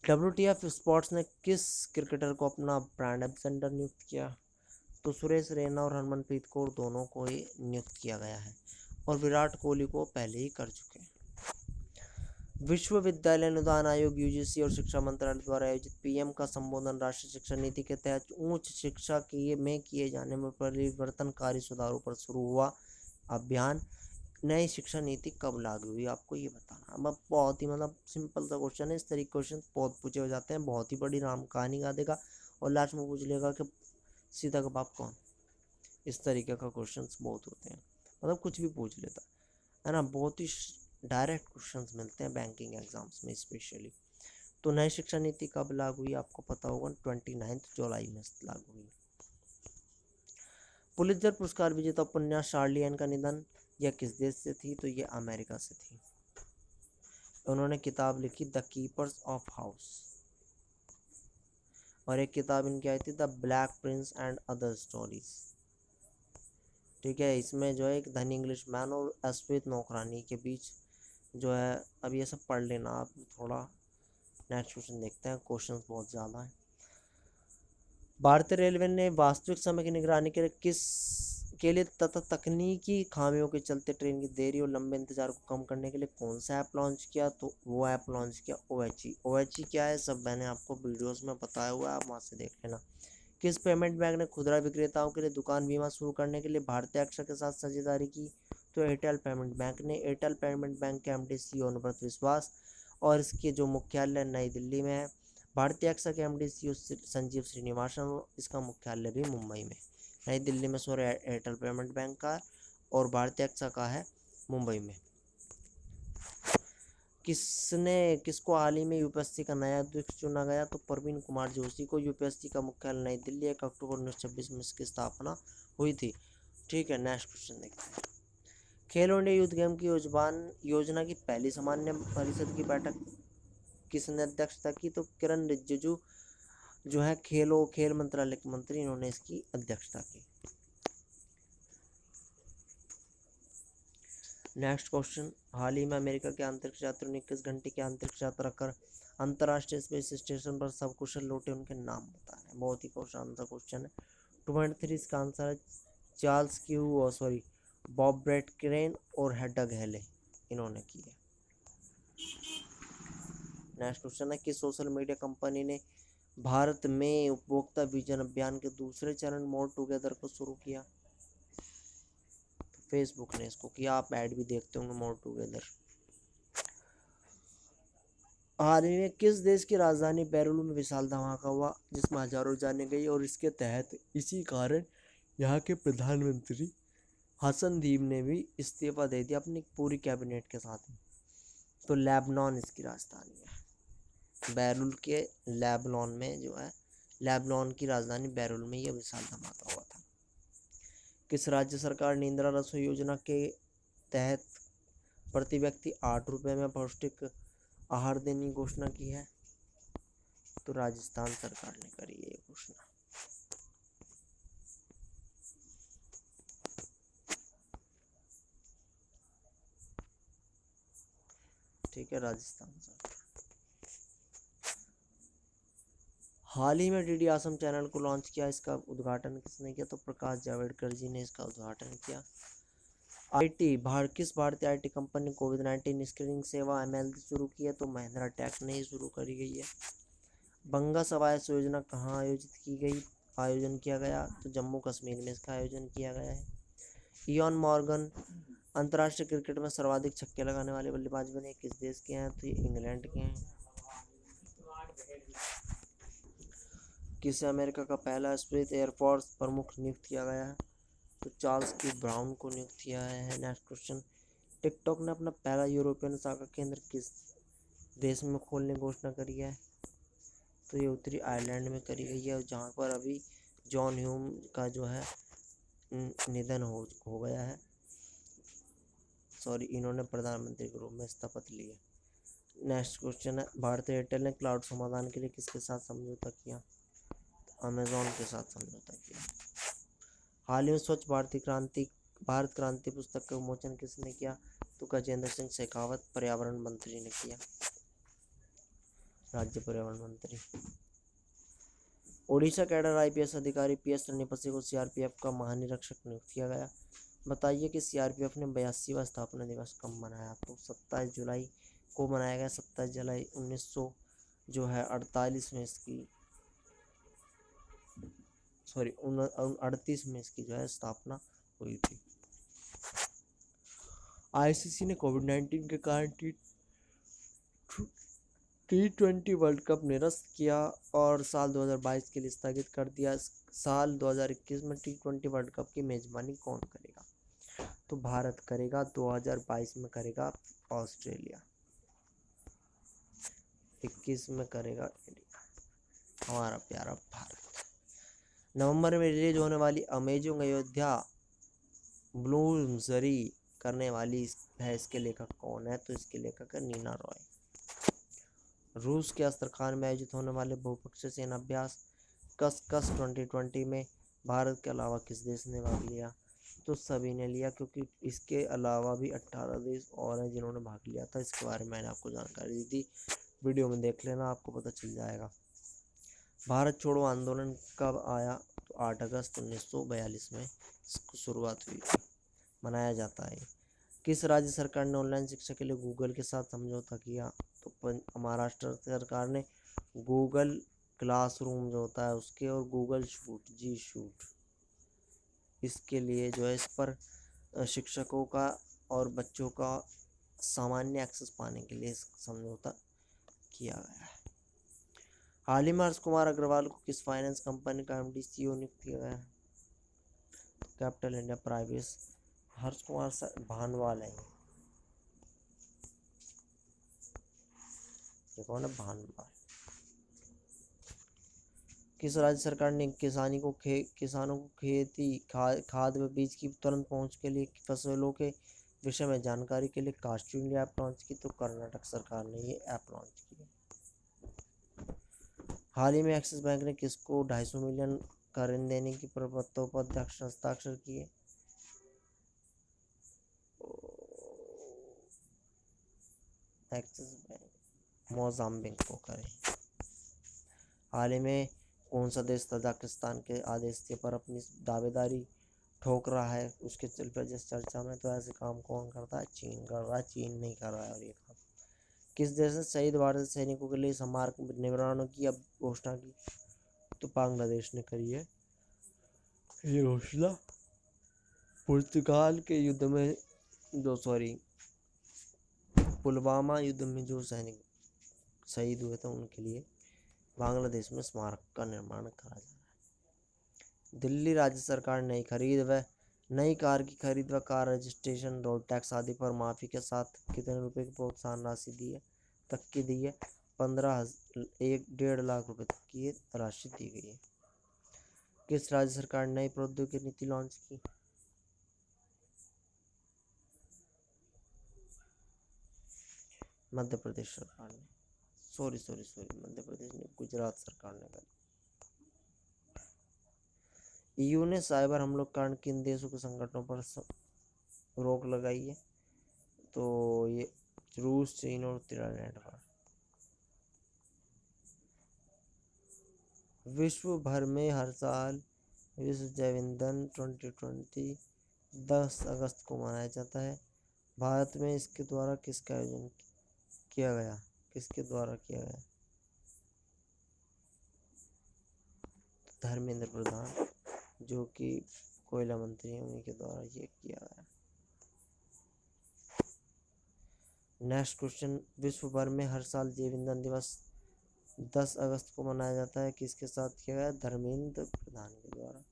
WTF स्पोर्ट्स ने किस क्रिकेटर को अपना ब्रांड एम्बेसडर नियुक्त किया? तो सुरेश रैना और हरमनप्रीत कौर दोनों को ही नियुक्त किया गया है, और विराट कोहली को पहले ही कर चुके हैं। विश्वविद्यालय अनुदान आयोग UGC और शिक्षा मंत्रालय द्वारा आयोजित PM का संबोधन राष्ट्रीय शिक्षा नीति के तहत उच्च शिक्षा में किए जाने में परिवर्तनकारी सुधारों पर शुरू हुआ अभियान। नई शिक्षा नीति कब लागू हुई? आपको ये बताना। अब बहुत ही सिंपल सा क्वेश्चन है। इस तरीके क्वेश्चन बहुत पूछे हो जाते हैं, बहुत ही बड़ी राम कहानी गा देगा और लास्ट में पूछ लेगा कि सीता का बाप कौन। इस तरीके का क्वेश्चन बहुत होते हैं, कुछ भी पूछ लेता है ना। बहुत ही डायरेक्ट क्वेश्चंस मिलते हैं बैंकिंग एग्जाम्स में स्पेशली। तो नई शिक्षा नीति कब लागू हुई? आपको पता होगा 29 जुलाई में लागू हुई। पुलित्जर पुरस्कार विजेता उपन्यास चार्ली एन का निधन यह किस देश से थी? तो ये अमेरिका से थी। उन्होंने किताब लिखी द कीपर्स ऑफ हाउस, और एक किताब इनकी आई थी the black Prince and other stories. ठीक है, इसमें जो है एक धनी इंग्लिश मैन और अश्वेत नौकरानी के बीच जो है, अब ये सब पढ़ लेना आप थोड़ा। नेक्स्ट क्वेश्चन देखते हैं, क्वेश्चंस बहुत ज़्यादा हैं। भारतीय रेलवे ने वास्तविक समय की निगरानी के लिए तथा तकनीकी खामियों के चलते ट्रेन की देरी और लंबे इंतजार को कम करने के लिए कौन सा ऐप लॉन्च किया? तो वो ऐप लॉन्च किया OHE। OHE क्या है, सब मैंने आपको वीडियोस में बताया हुआ है, आप वहाँ से देख लेना। किस पेमेंट बैंक ने खुदरा विक्रेताओं के लिए दुकान बीमा शुरू करने के लिए भारतीय AXA के साथ साझेदारी की? तो एयरटेल पेमेंट बैंक ने। एयरटेल पेमेंट बैंक के MD CEO अनुव्रत विश्वास और इसके जो मुख्यालय नई दिल्ली में है। भारतीय AXA के MD CEO संजीव श्रीनिवासन, इसका मुख्यालय भी मुंबई में, नई दिल्ली में सॉरी एयरटेल पेमेंट बैंक का, और भारतीय AXA का है मुंबई में। किसको हाल ही में UPSC का नया अध्यक्ष चुना गया? तो प्रवीण कुमार जोशी को। UPSC का मुख्यालय नई दिल्ली, 1 अक्टूबर 1926 में इसकी स्थापना हुई थी। ठीक है, नेक्स्ट क्वेश्चन देखते हैं। खेलो इंडिया यूथ गेम की योजना की पहली सामान्य परिषद की बैठक किसने अध्यक्षता की? तो किरण रिजिजू जो है खेल मंत्रालय के मंत्री, इन्होंने इसकी अध्यक्षता की। नेक्स्ट क्वेश्चन, हाल ही में अमेरिका के अंतरिक्ष यात्रियों ने 21 घंटे की अंतरिक्ष यात्रा कर अंतर्राष्ट्रीय स्पेस स्टेशन पर सकुशल लौटे, उनके नाम बताना है। बहुत ही शानदार क्वेश्चन है। 23 इसका आंसर है चार्ल्स बॉब ब्रेट क्रेन और डग हेले, इन्होंने की है। नेक्स्ट क्वेश्चन है, किस सोशल मीडिया कंपनी ने भारत में उपभोक्ता विजन अभियान के दूसरे चरण मोर टुगेदर को शुरू किया? फेसबुक ने इसको किया, आप ऐड भी देखते होंगे मोर टुगेदर। हाल ही में किस देश की राजधानी बेरुल में विशाल धमाका हुआ जिसमें हजारों जाने गई, और इसके तहत इसी कारण यहाँ के प्रधानमंत्री हसन दीब ने भी इस्तीफा दे दिया अपनी पूरी कैबिनेट के साथ। तो लेबनान इसकी राजधानी है, बैरुल के लेबनान में जो है, लेबनान की राजधानी बैरुल में यह विशाल धमाका हुआ था। किस राज्य सरकार ने इंदिरा रसोई योजना के तहत प्रति व्यक्ति 8 रुपये में पौष्टिक आहार देने की घोषणा की है? तो राजस्थान सरकार ने करी है ये घोषणा। ठीक है, राजस्थान सरकार। हाल ही में DD असम चैनल को लॉन्च किया, इसका उद्घाटन किसने किया? तो प्रकाश जावड़ेकर जी ने इसका उद्घाटन किया। किस भारतीय IT कंपनी ने कोविड-19 स्क्रीनिंग सेवा MLD शुरू की है? तो महिंद्रा टेक ने शुरू करी गई है। बंगा सवायस योजना कहाँ आयोजन किया गया? तो जम्मू कश्मीर में इसका आयोजन किया गया है। इयान मॉर्गन अंतर्राष्ट्रीय क्रिकेट में सर्वाधिक छक्के लगाने वाले बल्लेबाज बने, किस देश के हैं? तो ये इंग्लैंड के हैं। किसे अमेरिका का पहला स्पेस एयरफोर्स प्रमुख नियुक्त किया गया है? तो चार्ल्स की ब्राउन को नियुक्त किया है। नेक्स्ट क्वेश्चन, टिकटॉक ने अपना पहला यूरोपियन शाखा केंद्र किस देश में खोलने की घोषणा करी है? तो ये उत्तरी आयरलैंड में करी गई है, जहाँ पर अभी जॉन ह्यूम का जो है निधन हो गया है। इन्होंने प्रधानमंत्री के रूप में शपथ ली है। नेक्स्ट क्वेश्चन है, भारतीय एयरटेल ने क्लाउड समाधान के लिए किसके साथ समझौता किया? अमेजॉन के साथ समझौता किया। हाल ही में स्वच्छ भारत क्रांति पुस्तक का विमोचन किसने किया? तो गजेंद्र सिंह शेखावत पर्यावरण मंत्री ने किया, राज्य पर्यावरण मंत्री। ओडिशा कैडर IPS अधिकारी PS रणिपसी को CRPF का महानिरीक्षक नियुक्त किया गया। बताइए कि CRPF ने 82वां स्थापना दिवस कब मनाया? तो 27 जुलाई को मनाया गया। 27 जुलाई 1948 में इसकी 38 में इसकी जो है स्थापना हुई थी। ICC ने कोविड-19 के कारण T20 वर्ल्ड कप निरस्त किया और साल 2022 के लिए स्थगित कर दिया। साल 2021 में T20 वर्ल्ड कप की मेजबानी कौन करेगा? तो भारत करेगा। 2022 में करेगा ऑस्ट्रेलिया, 21 में करेगा इंडिया, हमारा प्यारा भारत। नवंबर में रिलीज होने वाली अमेजिंग अयोध्या ब्लूमसरी करने वाली है, इसके लेखक कौन है? तो इसके लेखक है नीना रॉय। रूस के अस्तरखान में आयोजित होने वाले बहुपक्षीय सेना अभ्यास कस 2020 में भारत के अलावा किस देश ने भाग लिया? तो सभी ने लिया, क्योंकि इसके अलावा भी 18 देश और हैं जिन्होंने भाग लिया था। इसके बारे में मैंने आपको जानकारी दी थी, वीडियो में देख लेना, आपको पता चल जाएगा। भारत छोड़ो आंदोलन कब आया? तो 8 अगस्त 1942 में इसकी शुरुआत हुई थी, मनाया जाता है। किस राज्य सरकार ने ऑनलाइन शिक्षा के लिए गूगल के साथ समझौता किया? तो महाराष्ट्र सरकार ने गूगल क्लासरूम जो होता है उसके और गूगल शूट इसके लिए जो है इस पर शिक्षकों का और बच्चों का सामान्य एक्सेस पाने के लिए समझौता किया गया है। हाल ही में हर्ष कुमार अग्रवाल को किस फाइनेंस कंपनी का एमडी सीईओ नियुक्त किया गया है? Capital India private. Harsh Kumar Bhanwal है, ये कौन है? भानवाल। किस राज्य सरकार ने किसानों को खेती खाद व बीज की तुरंत पहुंच के लिए फसलों के विषय में जानकारी के लिए कास्ट टू इंडिया ऐप लॉन्च की? तो कर्नाटक सरकार ने ये ऐप लॉन्च की। हाल ही में एक्सिस बैंक ने किसको 250 मिलियन का ऋण देने की प्रपत्रों पर हस्ताक्षर किए? एक्सिस बैंक मोजाम्बिक को करे। हाल ही में कौन सा देश तजाकिस्तान के आदेश पर अपनी दावेदारी ठोक रहा है? उसके चल पर जिस चर्चा में, तो ऐसे काम कौन करता है? चीन कर रहा है। चीन नहीं कर रहा है और ये काम। किस देश ने शहीद भारतीय सैनिकों के लिए स्मारक निर्माणों की अब घोषणा की? तो बांग्लादेश ने करी है ये घोषणा। पुर्तगाल के युद्ध में पुलवामा युद्ध में जो सैनिक शहीद हुए थे उनके लिए बांग्लादेश में स्मारक का निर्माण करा जा रहा है। दिल्ली राज्य सरकार नई कार की खरीद व कार रजिस्ट्रेशन, रोड टैक्स आदि पर माफी के साथ कितने रुपए की प्रोत्साहन राशि दी है? 1.5 लाख रुपए तक की राशि दी गई है। किस राज्य सरकार ने नई प्रौद्योगिकी नीति लॉन्च की? मध्य प्रदेश सरकार ने। सॉरी मध्य प्रदेश ने, गुजरात सरकार ने करी। ईयू ने साइबर हमलों के कारण किन देशों के संगठनों पर रोक लगाई है? तो ये रूस, चीन और थाईलैंड पर। विश्व भर में हर साल विश्व जैव ईंधन 2020 10 अगस्त को मनाया जाता है। भारत में इसके द्वारा किसका आयोजन किया गया? किसके द्वारा किया गया? धर्मेंद्र प्रधान, जो कि कोयला मंत्री हैं, उन्हीं के द्वारा ये किया गया। नेक्स्ट क्वेश्चन, विश्व भर में हर साल जैव ईंधन दिवस 10 अगस्त को मनाया जाता है, किसके साथ किया गया? धर्मेंद्र प्रधान के द्वारा।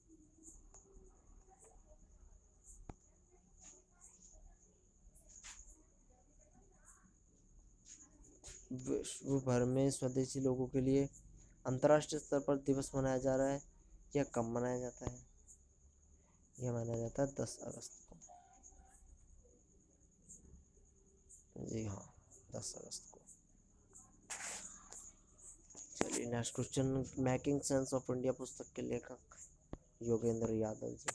विश्व भर में स्वदेशी लोगों के लिए अंतर्राष्ट्रीय स्तर पर दिवस मनाया जा रहा है, यह कब मनाया जाता है? यह मनाया जाता है 10 अगस्त को। जी हाँ, 10 अगस्त को। चलिए next question, making sense of India पुस्तक के लेखक योगेंद्र यादव जी।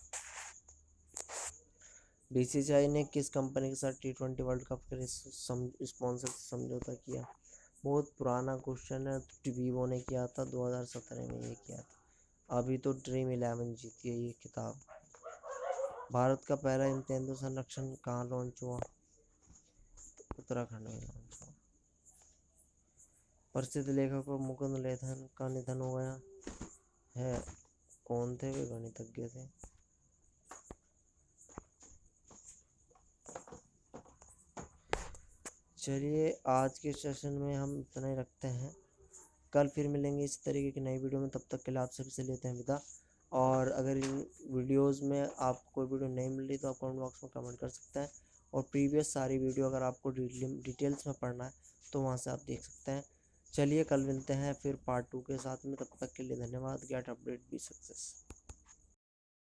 बीसीसीआई ने किस कंपनी के साथ T20 वर्ल्ड कप के लिए स्पॉन्सर समझौता किया? बहुत पुराना क्वेश्चन है। वीवो ने किया था 2017 में, ये किया था। अभी तो ड्रीम 11 जीती है ये किताब। भारत का पहला इंद्रधनुष संरक्षण कहाँ लॉन्च हुआ? उत्तराखंड में लॉन्च हुआ। प्रसिद्ध लेखक और मुकुंद लेखन का निधन हो गया है, कौन थे? वे गणितज्ञ थे। चलिए आज के सेशन में हम इतना ही रखते हैं, कल फिर मिलेंगे इसी तरीके की नई वीडियो में। तब तक के लिए आप सभी से लेते हैं विदा। और अगर इन वीडियोस में आपको कोई वीडियो नहीं मिल रही तो आप कमेंट बॉक्स में कमेंट कर सकते हैं, और प्रीवियस सारी वीडियो अगर आपको डिटेल्स में पढ़ना है तो वहाँ से आप देख सकते हैं। चलिए कल मिलते हैं फिर पार्ट 2 के साथ में, तब तक के लिए धन्यवाद। Gate update B success.